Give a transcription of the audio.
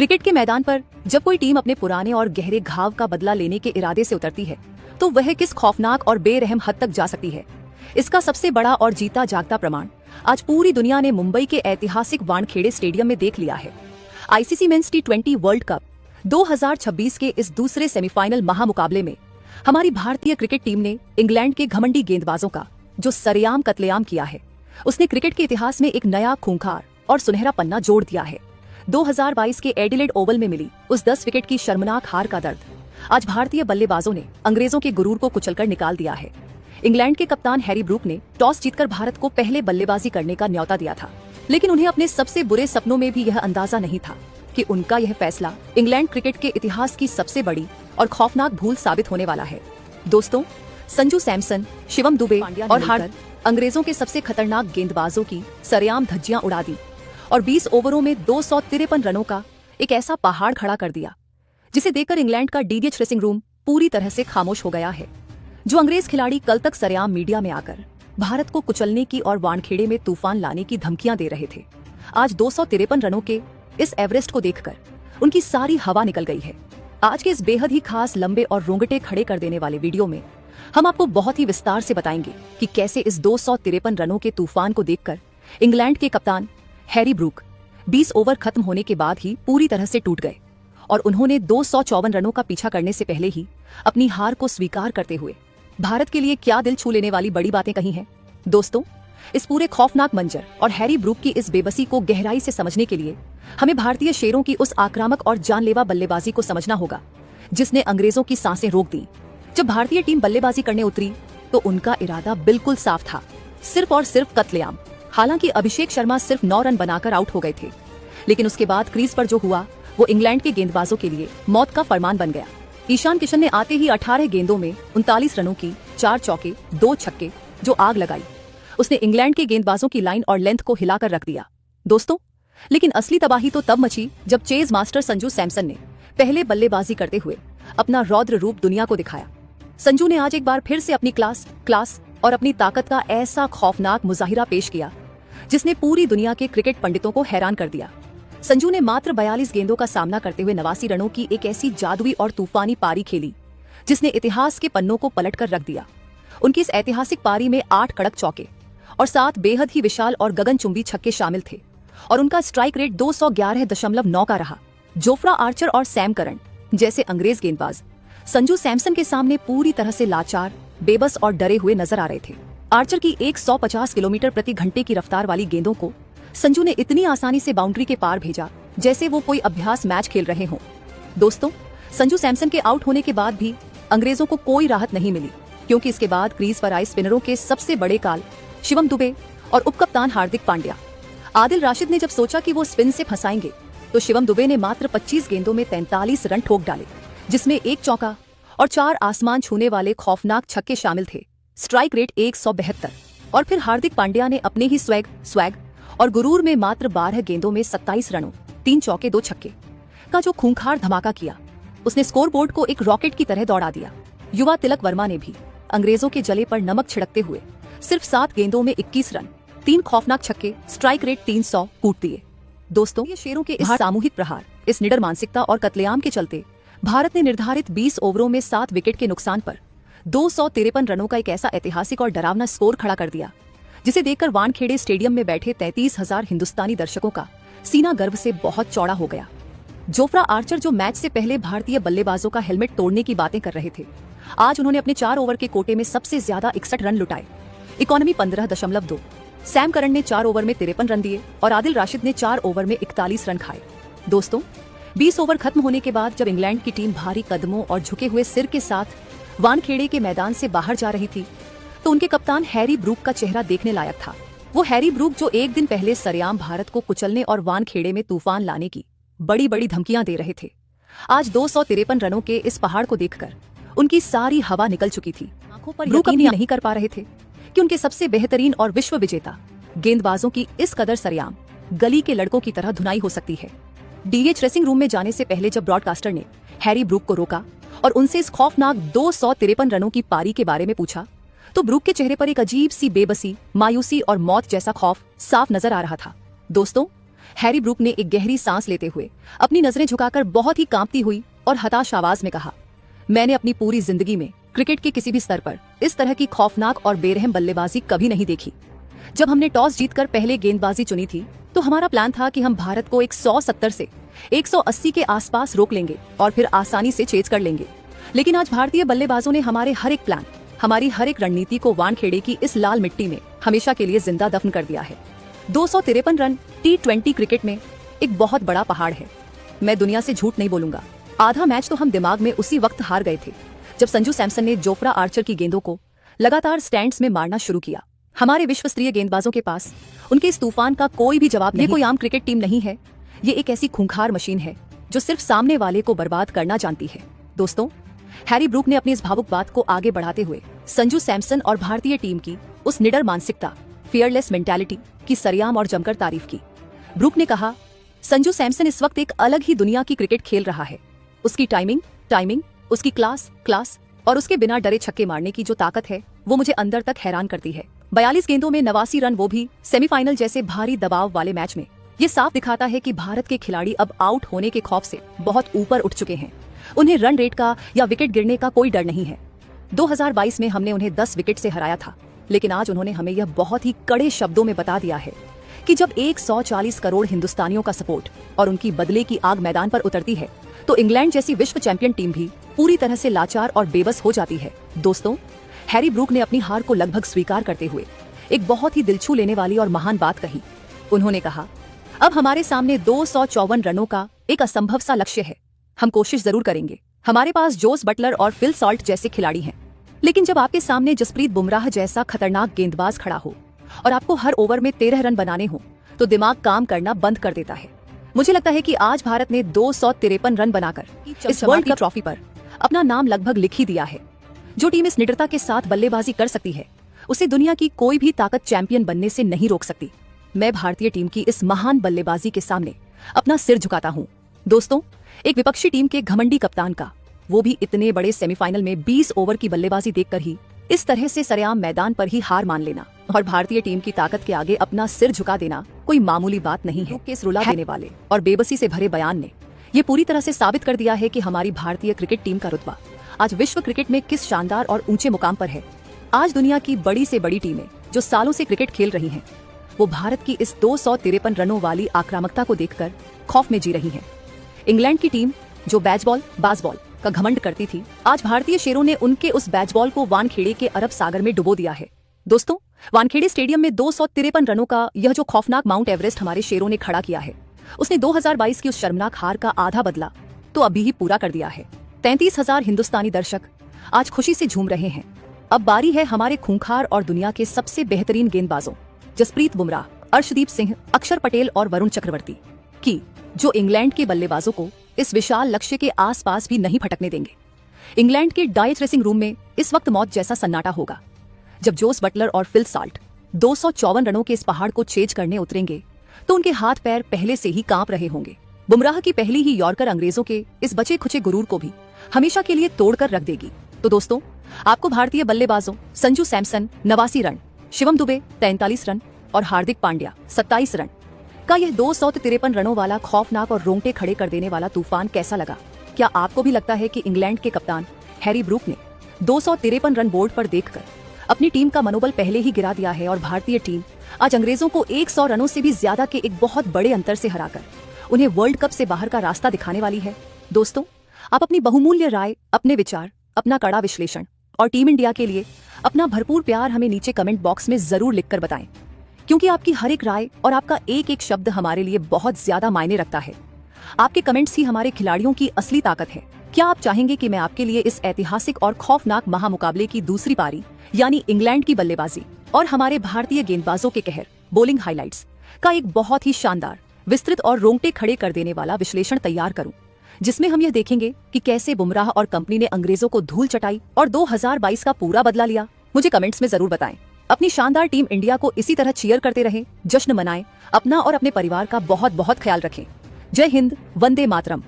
Cricket के मैदान पर जब कोई टीम अपने पुराने और गहरे घाव का बदला लेने के इरादे से उतरती है तो वह किस खौफनाक और बेरहम हद तक जा सकती है, इसका सबसे बड़ा और जीता जागता प्रमाण आज पूरी दुनिया ने मुंबई के ऐतिहासिक वानखेड़े स्टेडियम में देख लिया है। आईसीसी मेंस टी20 वर्ल्ड कप 2026 के इस दूसरे सेमीफाइनल महामुकाबले में हमारी भारतीय क्रिकेट टीम ने इंग्लैंड के घमंडी गेंदबाजों का जो सरेआम कत्लेआम किया है, उसने क्रिकेट के इतिहास में एक नया खूंखार और सुनहरा पन्ना जोड़ दिया है। 2022 के एडिलेड ओवल में मिली उस 10 विकेट की शर्मनाक हार का दर्द आज भारतीय बल्लेबाजों ने अंग्रेजों के गुरूर को कुचलकर निकाल दिया है। इंग्लैंड के कप्तान हैरी ब्रूक ने टॉस जीतकर भारत को पहले बल्लेबाजी करने का न्योता दिया था, लेकिन उन्हें अपने सबसे बुरे सपनों में भी यह अंदाजा नहीं था कि उनका यह फैसला इंग्लैंड क्रिकेट के इतिहास की सबसे बड़ी और खौफनाक भूल साबित होने वाला है। दोस्तों, संजू सैमसन, शिवम दुबे और हार्दिक अंग्रेजों के सबसे खतरनाक गेंदबाजों की सरेआम धज्जियां उड़ा दी और 20 ओवरों में 253 रनों का एक ऐसा पहाड़ खड़ा कर दिया जिसे देखकर इंग्लैंड का डीएच ड्रेसिंग रूम पूरी तरह से खामोश हो गया है। जो अंग्रेज खिलाड़ी कल तक सरेआम मीडिया में आकर भारत को कुचलने की और वानखेड़े में तूफान लाने की धमकियां दे रहे थे, आज 253 रनों के इस एवरेस्ट को देखकर उनकी सारी हवा निकल गई है। आज के इस बेहद ही खास, लंबे और रोंगटे खड़े कर देने वाले वीडियो में हम आपको बहुत ही विस्तार से बताएंगे कि कैसे इस 253 रनों के तूफान को देखकर इंग्लैंड के कप्तान हैरी ब्रूक 20 ओवर खत्म होने के बाद ही पूरी तरह से टूट गए और उन्होंने 254 रनों का पीछा करने से पहले ही अपनी हार को स्वीकार करते हुए भारत के लिए क्या दिल छू लेने वाली बड़ी बातें कही हैं। दोस्तों, इस पूरे खौफनाक मंजर और हैरी ब्रूक की इस बेबसी को गहराई से समझने के लिए हमें भारतीय शेरों की उस आक्रामक और जानलेवा बल्लेबाजी को समझना होगा जिसने अंग्रेजों की सांसें रोक दी। जब भारतीय टीम बल्लेबाजी करने उतरी तो उनका इरादा बिल्कुल साफ था, सिर्फ और सिर्फ कत्लेआम। हालांकि अभिषेक शर्मा सिर्फ 9 रन बनाकर आउट हो गए थे, लेकिन उसके बाद क्रीज पर जो हुआ वो इंग्लैंड के गेंदबाजों के लिए मौत का फरमान बन गया। ईशान किशन ने आते ही 18 गेंदों में 39 रनों की 4 चौके 2 छक्के जो आग लगाई। उसने इंग्लैंड के गेंदबाजों की लाइन और लेंथ को हिलाकर रख दिया। दोस्तों, लेकिन असली तबाही तो तब मची जब चेज मास्टर संजू सैमसन ने पहले बल्लेबाजी करते हुए अपना रौद्र रूप दुनिया को दिखाया। संजू ने आज एक बार फिर से अपनी क्लास और अपनी ताकत का ऐसा खौफनाक मुजाहिरा पेश किया जिसने पूरी दुनिया के क्रिकेट पंडितों को हैरान कर दिया। संजू ने मात्र 42 गेंदों का सामना करते हुए 89 रनों की एक ऐसी जादुई और तूफानी पारी खेली जिसने इतिहास के पन्नों को पलट कर रख दिया। उनकी इस ऐतिहासिक पारी में 8 कड़क चौके और 7 बेहद ही विशाल और गगनचुंबी छक्के शामिल थे और उनका स्ट्राइक रेट 211.9 का रहा। जोफ्रा आर्चर और सैम करन जैसे अंग्रेज गेंदबाज संजू सैमसन के सामने पूरी तरह से लाचार, बेबस और डरे हुए नजर आ रहे थे। आर्चर की 150 किलोमीटर प्रति घंटे की रफ्तार वाली गेंदों को संजू ने इतनी आसानी से बाउंड्री के पार भेजा जैसे वो कोई अभ्यास मैच खेल रहे हों। दोस्तों, संजू सैमसन के आउट होने के बाद भी अंग्रेजों को कोई राहत नहीं मिली, क्योंकि इसके बाद क्रीज पर आए स्पिनरों के सबसे बड़े काल शिवम दुबे और उपकप्तान हार्दिक पांड्या। आदिल राशिद ने जब सोचा कि वो स्पिन से फंसाएंगे तो शिवम दुबे ने मात्र 25 गेंदों में 43 रन ठोक डाले, जिसमें 1 चौका और 4 आसमान छूने वाले खौफनाक छक्के शामिल थे। Strike rate 172। और फिर हार्दिक पांड्या ने अपने ही स्वैग और गुरूर में मात्र 12 गेंदों में 27 रनों, 3 चौके 2 छक्के का जो खूंखार धमाका किया, उसने स्कोरबोर्ड को एक रॉकेट की तरह दौड़ा दिया। युवा तिलक वर्मा ने भी अंग्रेजों के जले पर नमक छिड़कते हुए सिर्फ 7 गेंदों में 21 रन, 3 खौफनाक छक्के, स्ट्राइक रेट 300 कूट दिए। दोस्तों, ये शेरों के इस सामूहिक प्रहार, इस निडर मानसिकता और कत्लेआम के चलते भारत ने निर्धारित 20 ओवरों में 7 विकेट के नुकसान पर 253 रनों का एक ऐसा ऐतिहासिक और डरावना स्कोर खड़ा कर दिया जिसे देखकर वानखेड़े स्टेडियम में बैठे 33,000 हिंदुस्तानी दर्शकों का सीना गर्व से बहुत चौड़ा हो गया। जोफ्रा आर्चर, जो मैच से पहले भारतीय बल्लेबाजों का हेलमेट तोड़ने की बातें कर रहे थे, आज उन्होंने अपने 4 ओवर के कोटे में सबसे ज्यादा 61 रन लुटाए, इकोनॉमी 15.2। सैम करन ने 4 ओवर में 53 रन दिए और आदिल राशिद ने 4 ओवर में 41 रन खाए। दोस्तों, 20 ओवर खत्म होने के बाद जब इंग्लैंड की टीम भारी कदमों और झुके हुए सिर के साथ वानखेड़े के मैदान से बाहर जा रही थी तो उनके कप्तान हैरी ब्रूक का चेहरा देखने लायक था। वो हैरी ब्रूक जो एक दिन पहले सरेआम भारत को कुचलने और वानखेड़े में तूफान लाने की बड़ी बड़ी धमकियां दे रहे थे, आज 253 रनों के इस पहाड़ को देखकर उनकी सारी हवा निकल चुकी थी। आंखों पर यकीन नहीं कर पा रहे थे कि उनके सबसे बेहतरीन और विश्व विजेता गेंदबाजों की इस कदर सरेआम गली के लड़कों की तरह धुनाई हो सकती है। डीएच ड्रेसिंग रूम में जाने से पहले जब ब्रॉडकास्टर ने हैरी ब्रूक को रोका और उनसे इस खौफनाक 253 रनों की पारी के बारे में पूछा तो ब्रूक के चेहरे पर एक अजीब सी बेबसी, मायूसी और मौत जैसा खौफ साफ नजर आ रहा था। दोस्तों, हैरी ब्रूक ने एक गहरी सांस लेते हुए अपनी नजरें झुकाकर बहुत ही कांपती हुई और हताश आवाज में कहा, मैंने अपनी पूरी जिंदगी में क्रिकेट के किसी भी स्तर पर इस तरह की खौफनाक और बेरहम बल्लेबाजी कभी नहीं देखी। जब हमने टॉस जीतकर पहले गेंदबाजी चुनी थी तो हमारा प्लान था कि हम भारत को 170 से 180 के आसपास रोक लेंगे और फिर आसानी से चेज कर लेंगे। लेकिन आज भारतीय बल्लेबाजों ने हमारे हर एक प्लान, हमारी हर एक रणनीति को वानखेड़े की इस लाल मिट्टी में हमेशा के लिए जिंदा दफन कर दिया है। 253 रन T20 क्रिकेट में एक बहुत बड़ा पहाड़ है। मैं दुनिया से झूठ नहीं बोलूंगा, आधा मैच तो हम दिमाग में उसी वक्त हार गए थे जब संजू सैमसन ने जोफ्रा आर्चर की गेंदों को लगातार स्टैंड्स में मारना शुरू किया। हमारे विश्वस्तरीय गेंदबाजों के पास उनके इस तूफान का कोई भी जवाब नहीं। ये कोई आम क्रिकेट टीम नहीं है, ये एक ऐसी खूंखार मशीन है जो सिर्फ सामने वाले को बर्बाद करना जानती है। दोस्तों, हैरी ब्रूक ने अपनी इस भावुक बात को आगे बढ़ाते हुए संजू सैमसन और भारतीय टीम की उस निडर मानसिकता, फियरलेस मेंटालिटी की सरेआम और जमकर तारीफ की। ब्रूक ने कहा, संजू सैमसन इस वक्त एक अलग ही दुनिया की क्रिकेट खेल रहा है। उसकी टाइमिंग, उसकी क्लास और उसके बिना डरे छक्के मारने की जो ताकत है वो मुझे अंदर तक हैरान करती है। 42 गेंदों में 89 रन, वो भी सेमीफाइनल जैसे भारी दबाव वाले मैच में। ये साफ दिखाता है कि भारत के खिलाड़ी अब आउट होने के खौफ से बहुत ऊपर उठ चुके हैं। उन्हें रन रेट का या विकेट गिरने का कोई डर नहीं है। 2022 में हमने उन्हें 10 विकेट से हराया था, लेकिन आज उन्होंने हमें यह बहुत ही कड़े शब्दों में बता दिया है कि जब 140 करोड़ हिंदुस्तानियों का सपोर्ट और उनकी बदले की आग मैदान पर उतरती है तो इंग्लैंड जैसी विश्व चैंपियन टीम भी पूरी तरह से लाचार और बेबस हो जाती है। दोस्तों, हैरी ब्रूक ने अपनी हार को लगभग स्वीकार करते हुए एक बहुत ही दिल छू लेने वाली और महान बात कही। उन्होंने कहा, अब हमारे सामने 254 रनों का एक असंभव सा लक्ष्य है। हम कोशिश जरूर करेंगे। हमारे पास जोस बटलर और फिल सॉल्ट जैसे खिलाड़ी हैं, लेकिन जब आपके सामने जसप्रीत बुमराह जैसा खतरनाक गेंदबाज खड़ा हो और आपको हर ओवर में 13 रन बनाने हो तो दिमाग काम करना बंद कर देता है। मुझे लगता है कि आज भारत ने 253 रन बनाकर इस वर्ल्ड कप ट्रॉफी पर अपना नाम लगभग लिख ही दिया है। जो टीम इस निडरता के साथ बल्लेबाजी कर सकती है उसे दुनिया की कोई भी ताकत चैंपियन बनने से नहीं रोक सकती। मैं भारतीय टीम की इस महान बल्लेबाजी के सामने अपना सिर झुकाता हूँ। दोस्तों, एक विपक्षी टीम के घमंडी कप्तान का, वो भी इतने बड़े सेमीफाइनल में 20 ओवर की बल्लेबाजी देखकर ही इस तरह से सरेआम मैदान पर ही हार मान लेना और भारतीय टीम की ताकत के आगे अपना सिर झुका देना कोई मामूली बात नहीं है। केस रुला देने वाले और बेबसी से भरे बयान ने ये पूरी तरह से साबित कर दिया है कि हमारी भारतीय क्रिकेट टीम का रुतबा आज विश्व क्रिकेट में किस शानदार और ऊंचे मुकाम पर है। आज दुनिया की बड़ी से बड़ी टीमें जो सालों से क्रिकेट खेल रही हैं, वो भारत की इस 253 रनों वाली आक्रामकता को देखकर खौफ में जी रही हैं। इंग्लैंड की टीम जो बाजबॉल का घमंड करती थी, आज भारतीय शेरों ने उनके उस बैजबॉल को वानखेड़े के अरब सागर में डुबो दिया है। दोस्तों, वानखेड़े स्टेडियम में 253 रनों का यह जो खौफनाक माउंट एवरेस्ट हमारे शेरों ने खड़ा किया है, उसने 2022 की उस शर्मनाक हार का आधा बदला तो अभी ही पूरा कर दिया है। 33,000 हिंदुस्तानी दर्शक आज खुशी से झूम रहे हैं। अब बारी है हमारे खूंखार और दुनिया के सबसे बेहतरीन गेंदबाजों जसप्रीत बुमराह, अर्शदीप सिंह, अक्षर पटेल और वरुण चक्रवर्ती की, जो इंग्लैंड के बल्लेबाजों को इस विशाल लक्ष्य के आसपास भी नहीं फटकने देंगे। इंग्लैंड के डाइट ड्रेसिंग रूम में इस वक्त मौत जैसा सन्नाटा होगा जब जोस बटलर और फिल सॉल्ट 254 रनों के इस पहाड़ को चेज करने उतरेंगे तो उनके हाथ पैर पहले से ही कांप रहे होंगे। बुमराह की पहली ही यॉर्कर अंग्रेजों के इस बचे खुचे गुरूर को भी हमेशा के लिए तोड़कर रख देगी। तो दोस्तों, आपको भारतीय बल्लेबाजों संजू सैमसन 89 रन, शिवम दुबे 43 रन और हार्दिक पांड्या 27 रन का यह 253 रनों वाला खौफनाक और रोंगटे खड़े कर देने वाला तूफान कैसा लगा? क्या आपको भी लगता है कि इंग्लैंड के कप्तान हैरी ब्रूक ने 253 रन बोर्ड पर देखकर अपनी टीम का मनोबल पहले ही गिरा दिया है और भारतीय टीम आज अंग्रेजों को 100 रनों से भी ज्यादा के एक बहुत बड़े अंतर से हराकर उन्हें वर्ल्ड कप से बाहर का रास्ता दिखाने वाली है? दोस्तों, आप अपनी बहुमूल्य राय, अपने विचार, अपना कड़ा विश्लेषण और टीम इंडिया के लिए अपना भरपूर प्यार हमें नीचे कमेंट बॉक्स में जरूर लिखकर बताएं, क्योंकि आपकी हर एक राय और आपका एक एक शब्द हमारे लिए बहुत ज्यादा मायने रखता है। आपके कमेंट्स ही हमारे खिलाड़ियों की असली ताकत है। क्या आप चाहेंगे कि मैं आपके लिए इस ऐतिहासिक और खौफनाक महामुकाबले की दूसरी पारी यानी इंग्लैंड की बल्लेबाजी और हमारे भारतीय गेंदबाजों के कहर, बॉलिंग हाइलाइट्स का एक बहुत ही शानदार, विस्तृत और रोंगटे खड़े कर देने वाला विश्लेषण तैयार करूं, जिसमें हम यह देखेंगे कि कैसे बुमराह और कंपनी ने अंग्रेजों को धूल चटाई और 2022 का पूरा बदला लिया? मुझे कमेंट्स में जरूर बताएं। अपनी शानदार टीम इंडिया को इसी तरह चीयर करते रहें, जश्न मनाएं, अपना और अपने परिवार का बहुत बहुत ख्याल रखें। जय हिंद, वंदे मातरम।